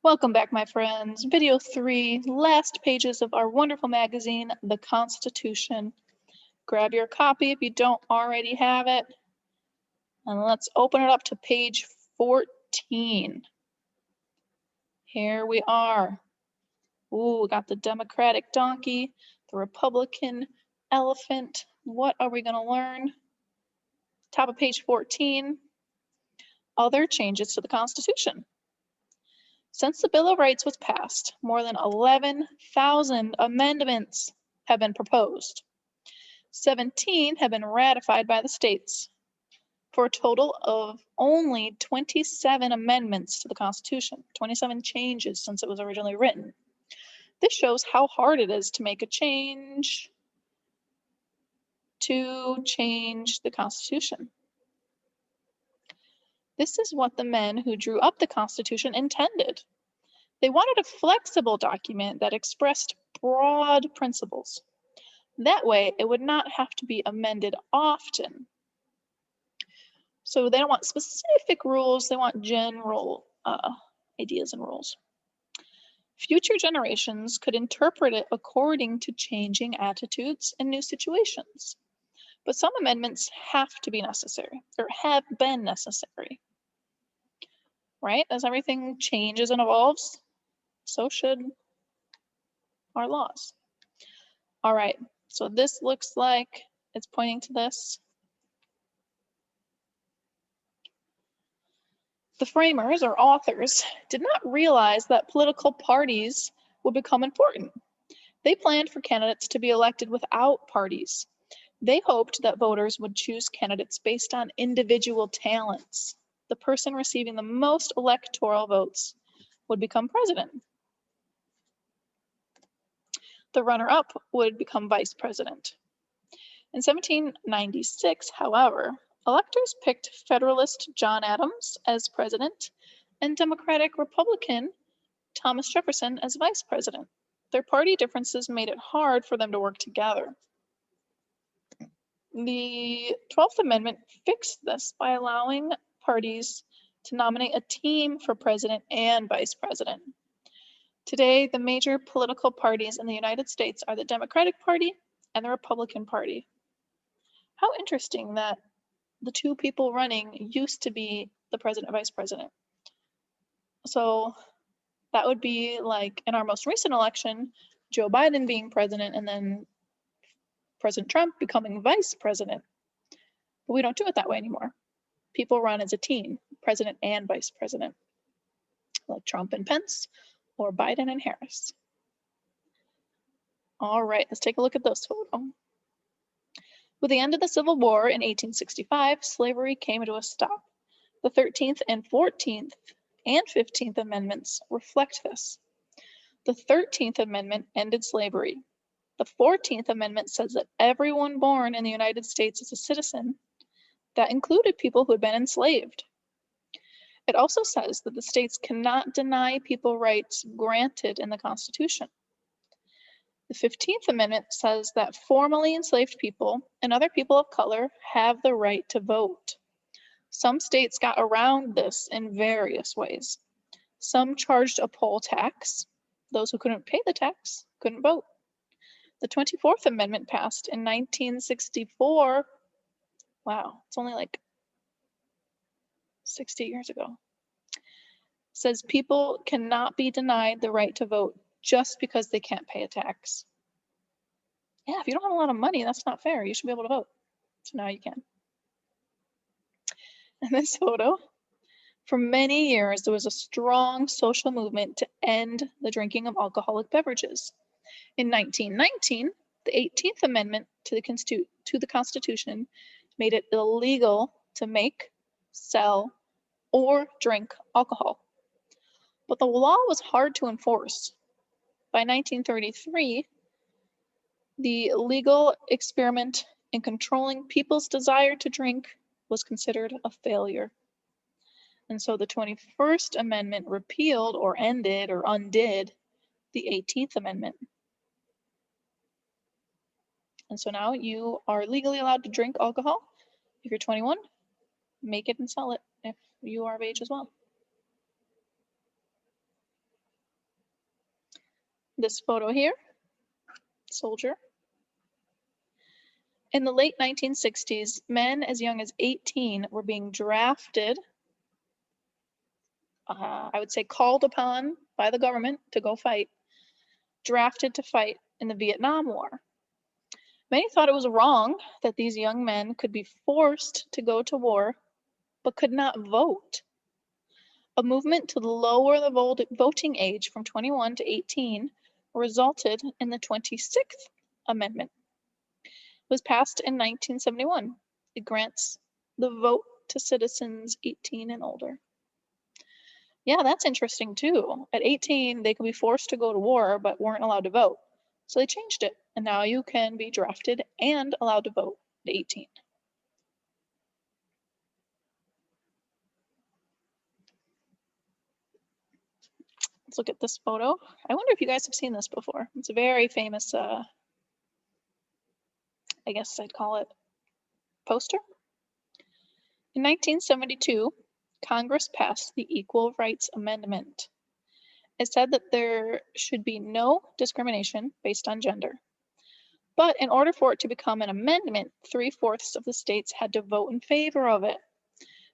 Welcome back, my friends. Video 3, last pages of our wonderful magazine, The Constitution. Grab your copy if you don't already have it, and let's open it up to page 14. Here we are. Ooh, we got the Democratic donkey, the Republican elephant. What are we going to learn? Top of page 14, other changes to the Constitution. Since the Bill of Rights was passed, more than 11,000 amendments have been proposed. 17 have been ratified by the states, for a total of only 27 amendments to the Constitution, 27 changes since it was originally written. This shows how hard it is to make a change the Constitution. This is what the men who drew up the Constitution intended. They wanted a flexible document that expressed broad principles. That way, it would not have to be amended often. So they don't want specific rules, they want general ideas and rules. Future generations could interpret it according to changing attitudes and new situations. But some amendments have to be necessary, or have been necessary. Right? As everything changes and evolves, so should our laws. All right, so this looks like it's pointing to this. The framers, or authors, did not realize that political parties would become important. They planned for candidates to be elected without parties. They hoped that voters would choose candidates based on individual talents. The person receiving the most electoral votes would become president. The runner-up would become vice president. In 1796, however, electors picked Federalist John Adams as president and Democratic Republican Thomas Jefferson as vice president. Their party differences made it hard for them to work together. The 12th Amendment fixed this by allowing parties to nominate a team for president and vice president. Today, the major political parties in the United States are the Democratic Party and the Republican Party. How interesting that the two people running used to be the president and vice president. So that would be like in our most recent election, Joe Biden being president and then President Trump becoming vice president. But we don't do it that way anymore. People run as a team, president and vice president, like Trump and Pence or Biden and Harris. All right, let's take a look at this photo. With the end of the Civil War in 1865, slavery came to a stop. The 13th and 14th and 15th Amendments reflect this. The 13th Amendment ended slavery. The 14th Amendment says that everyone born in the United States is a citizen. That included people who had been enslaved. It also says that the states cannot deny people rights granted in the Constitution. The 15th Amendment says that formerly enslaved people and other people of color have the right to vote. Some states got around this in various ways. Some charged a poll tax. Those who couldn't pay the tax couldn't vote. The 24th Amendment passed in 1964. Wow, it's only like 60 years ago. Says people cannot be denied the right to vote just because they can't pay a tax. Yeah, if you don't have a lot of money, that's not fair. You should be able to vote. So now you can. In this photo, for many years, there was a strong social movement to end the drinking of alcoholic beverages. In 1919, the 18th Amendment to the Constitution made it illegal to make, sell, or drink alcohol. But the law was hard to enforce. By 1933, the legal experiment in controlling people's desire to drink was considered a failure. And so the 21st Amendment repealed or ended or undid the 18th Amendment. And so now you are legally allowed to drink alcohol. If you're 21, make it and sell it if you are of age as well. This photo here, soldier. In the late 1960s, men as young as 18 were being drafted, I would say called upon by the government to go fight, drafted to fight in the Vietnam War. Many thought it was wrong that these young men could be forced to go to war, but could not vote. A movement to lower the voting age from 21 to 18 resulted in the 26th Amendment. It was passed in 1971. It grants the vote to citizens 18 and older. Yeah, that's interesting too. At 18, they could be forced to go to war, but weren't allowed to vote. So they changed it, and now you can be drafted and allowed to vote at 18. Let's look at this photo. I wonder if you guys have seen this before. It's a very famous, I guess I'd call it poster. In 1972, Congress passed the Equal Rights Amendment. It said that there should be no discrimination based on gender. But in order for it to become an amendment, 3/4 of the states had to vote in favor of it.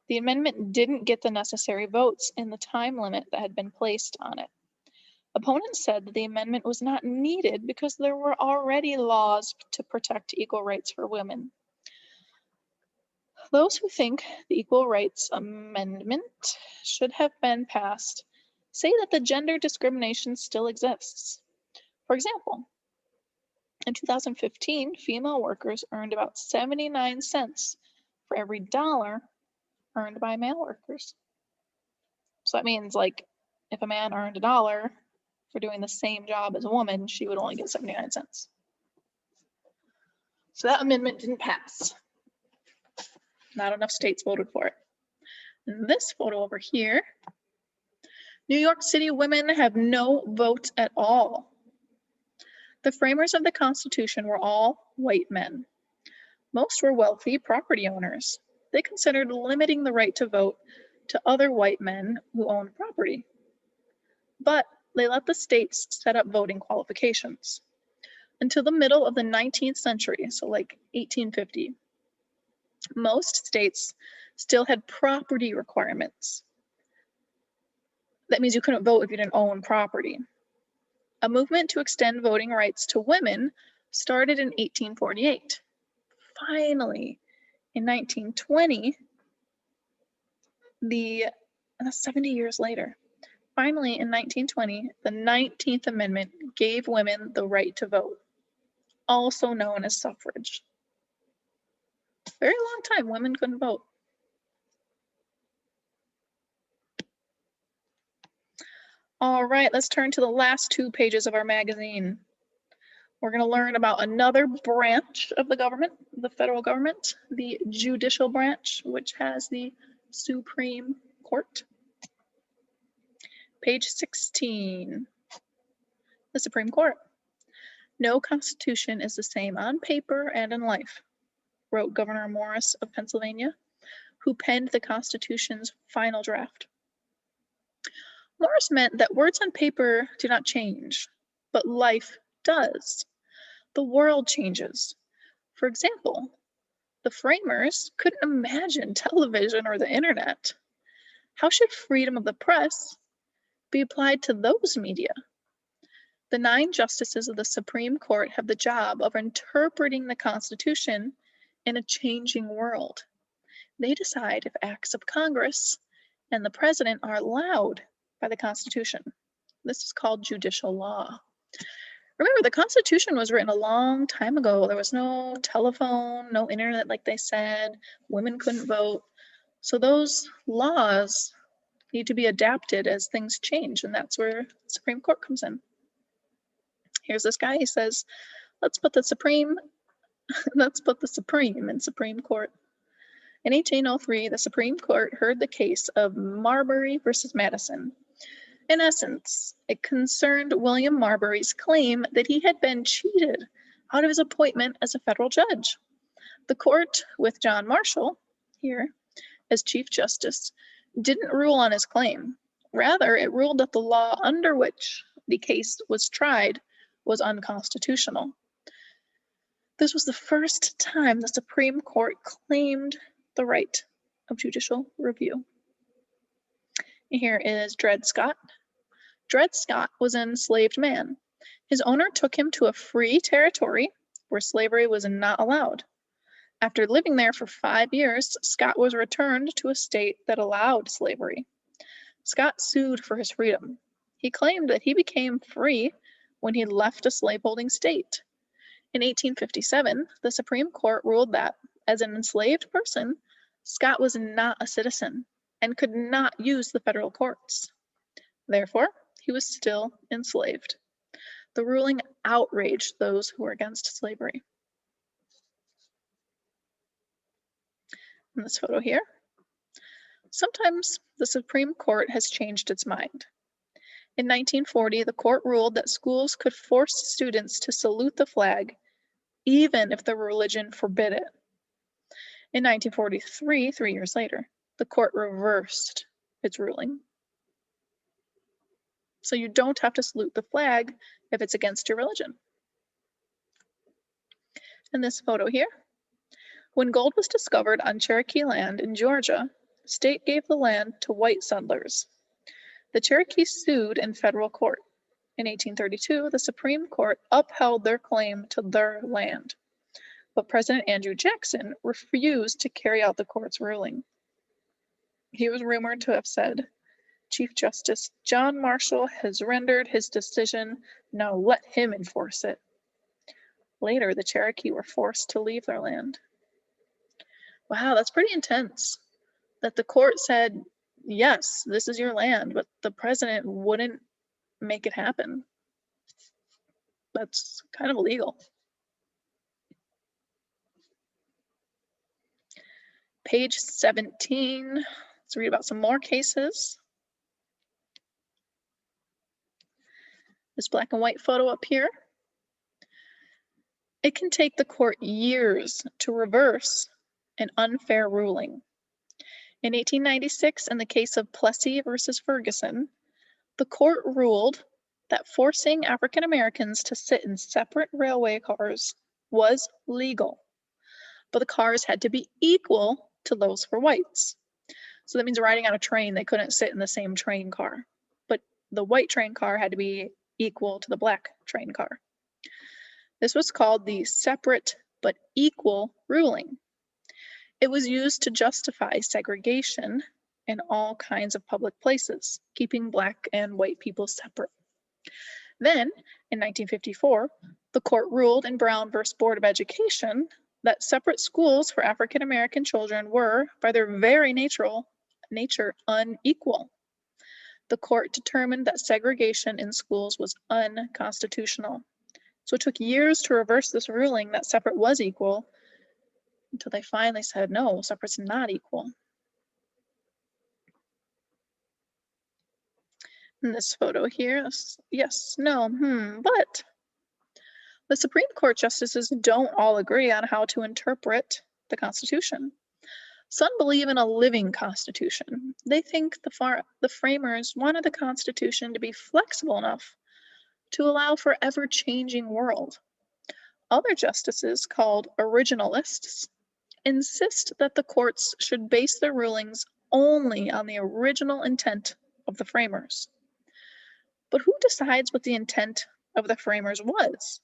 The amendment didn't get the necessary votes in the time limit that had been placed on it. Opponents said that the amendment was not needed because there were already laws to protect equal rights for women. Those who think the Equal Rights Amendment should have been passed say that the gender discrimination still exists. For example, in 2015, female workers earned about 79 cents for every dollar earned by male workers. So that means, like, if a man earned $1 for doing the same job as a woman, she would only get 79 cents. So that amendment didn't pass. Not enough states voted for it. And this photo over here, New York City women have no vote at all. The framers of the Constitution were all white men. Most were wealthy property owners. They considered limiting the right to vote to other white men who owned property. But they let the states set up voting qualifications. Until the middle of the 19th century, so like 1850, most states still had property requirements. That means you couldn't vote if you didn't own property. A movement to extend voting rights to women started in 1848. Finally, in 1920, 70 years later, finally in 1920, the 19th Amendment gave women the right to vote, also known as suffrage. Very long time, women couldn't vote. All right, let's turn to the last 2 pages of our magazine. We're going to learn about another branch of the government, the federal government, the judicial branch, which has the Supreme Court. Page 16, the Supreme Court. No constitution is the same on paper and in life, wrote Gouverneur Morris of Pennsylvania, who penned the Constitution's final draft. Morris meant that words on paper do not change, but life does. The world changes. For example, the framers couldn't imagine television or the internet. How should freedom of the press be applied to those media? The 9 justices of the Supreme Court have the job of interpreting the Constitution in a changing world. They decide if acts of Congress and the president are allowed by the Constitution. This is called judicial law. Remember, the Constitution was written a long time ago. There was no telephone, no internet, like they said. Women couldn't vote. So those laws need to be adapted as things change, and that's where the Supreme Court comes in. Here's this guy, he says, let's put the Supreme in Supreme Court. In 1803, the Supreme Court heard the case of Marbury versus Madison. In essence, it concerned William Marbury's claim that he had been cheated out of his appointment as a federal judge. The court, with John Marshall here as Chief Justice, didn't rule on his claim. Rather, it ruled that the law under which the case was tried was unconstitutional. This was the first time the Supreme Court claimed the right of judicial review. Here is Dred Scott. Dred Scott was an enslaved man. His owner took him to a free territory where slavery was not allowed. After living there for 5 years, Scott was returned to a state that allowed slavery. Scott sued for his freedom. He claimed that he became free when he left a slaveholding state. In 1857, the Supreme Court ruled that, as an enslaved person, Scott was not a citizen and could not use the federal courts. Therefore, he was still enslaved. The ruling outraged those who were against slavery. In this photo here, sometimes the Supreme Court has changed its mind. In 1940, the court ruled that schools could force students to salute the flag even if their religion forbid it. In 1943, 3 years later, the court reversed its ruling. So you don't have to salute the flag if it's against your religion. In this photo here, when gold was discovered on Cherokee land in Georgia, the state gave the land to white settlers. The Cherokee sued in federal court. In 1832, the Supreme Court upheld their claim to their land, but President Andrew Jackson refused to carry out the court's ruling. He was rumored to have said, "Chief Justice John Marshall has rendered his decision, now let him enforce it." Later, the Cherokee were forced to leave their land. Wow, that's pretty intense. That the court said, yes, this is your land, but the president wouldn't make it happen. That's kind of illegal. Page 17, let's read about some more cases. This black and white photo up here. It can take the court years to reverse an unfair ruling. In 1896, in the case of Plessy versus Ferguson, the court ruled that forcing African Americans to sit in separate railway cars was legal, but the cars had to be equal to those for whites. So that means riding on a train, they couldn't sit in the same train car, but the white train car had to be equal to the black train car. This was called the separate but equal ruling. It was used to justify segregation in all kinds of public places, keeping black and white people separate. Then, in 1954, the court ruled in Brown versus Board of Education that separate schools for African American children were, by their very nature, unequal. The court determined that segregation in schools was unconstitutional. So it took years to reverse this ruling that separate was equal, until they finally said, no, separate's not equal. In this photo here, yes, no, but the Supreme Court justices don't all agree on how to interpret the Constitution. Some believe in a living Constitution. They think the framers wanted the Constitution to be flexible enough to allow for ever-changing world. Other justices, called originalists, insist that the courts should base their rulings only on the original intent of the framers. But who decides what the intent of the framers was?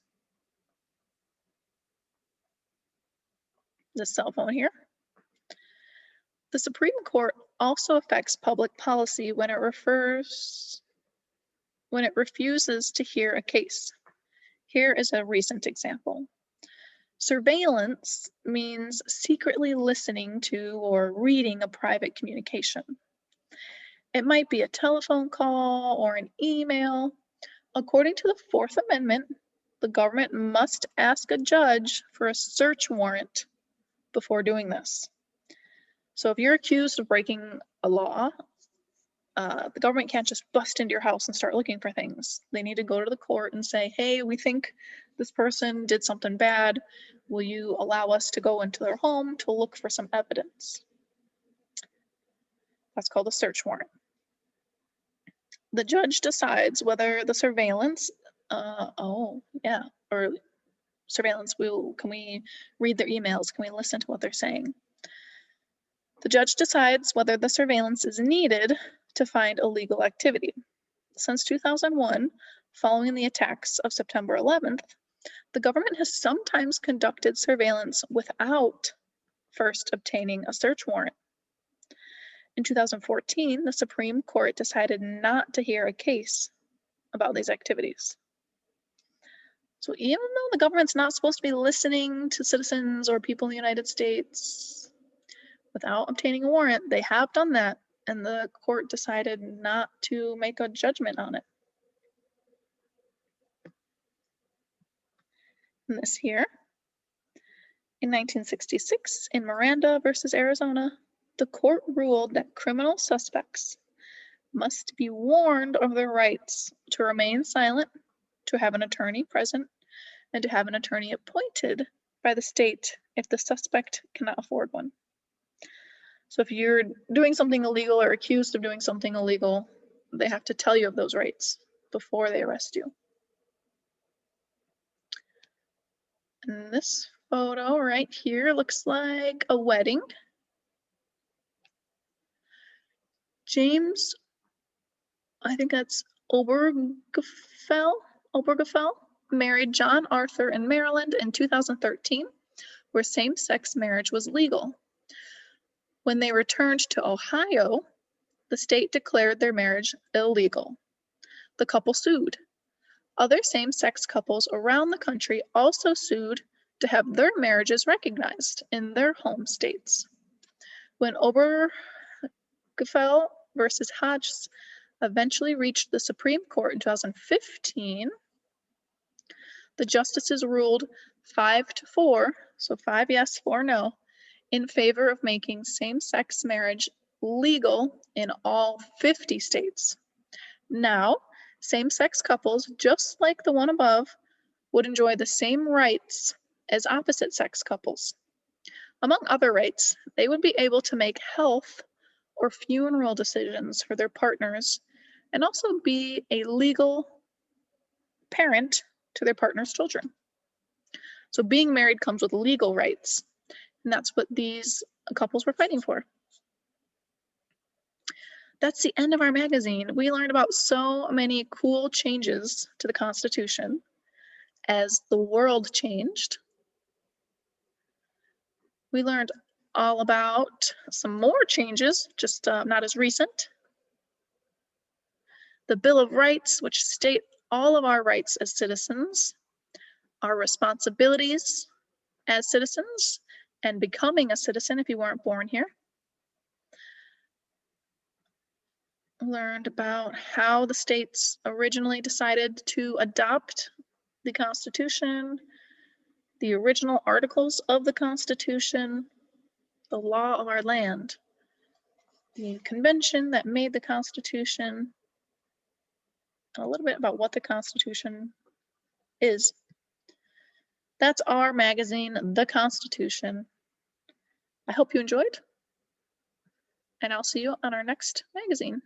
This cell phone here. The Supreme Court also affects public policy when it refuses to hear a case. Here is a recent example. Surveillance means secretly listening to or reading a private communication. It might be a telephone call or an email. According to the Fourth Amendment, the government must ask a judge for a search warrant before doing this. So if you're accused of breaking a law, the government can't just bust into your house and start looking for things. They need to go to the court and say, hey, we think this person did something bad. Will you allow us to go into their home to look for some evidence? That's called a search warrant. The judge decides whether the surveillance, or surveillance, can we read their emails? Can we listen to what they're saying? The judge decides whether the surveillance is needed to find illegal activity. Since 2001, following the attacks of September 11th, the government has sometimes conducted surveillance without first obtaining a search warrant. In 2014, the Supreme Court decided not to hear a case about these activities. So even though the government's not supposed to be listening to citizens or people in the United States without obtaining a warrant, they have done that, and the court decided not to make a judgment on it. And this here, in 1966, in Miranda versus Arizona, the court ruled that criminal suspects must be warned of their rights to remain silent, to have an attorney present, and to have an attorney appointed by the state if the suspect cannot afford one. So if you're doing something illegal or accused of doing something illegal, they have to tell you of those rights before they arrest you. And this photo right here looks like a wedding. James, I think that's Obergefell, married John Arthur in Maryland in 2013, where same-sex marriage was legal. When they returned to Ohio, the state declared their marriage illegal. The couple sued. Other same-sex couples around the country also sued to have their marriages recognized in their home states. When Obergefell versus Hodges eventually reached the Supreme Court in 2015, the justices ruled 5-4, so 5 yes, 4 no, in favor of making same-sex marriage legal in all 50 states. Now, same-sex couples, just like the one above, would enjoy the same rights as opposite-sex couples. Among other rights, they would be able to make health or funeral decisions for their partners and also be a legal parent to their partner's children. So being married comes with legal rights, and that's what these couples were fighting for. That's the end of our magazine. We learned about so many cool changes to the Constitution as the world changed. We learned all about some more changes, just not as recent. The Bill of Rights, which state all of our rights as citizens, our responsibilities as citizens, and becoming a citizen if you weren't born here. Learned about how the states originally decided to adopt the Constitution, the original articles of the Constitution, the law of our land, the convention that made the Constitution, and a little bit about what the Constitution is. That's our magazine, The Constitution. I hope you enjoyed, and I'll see you on our next magazine.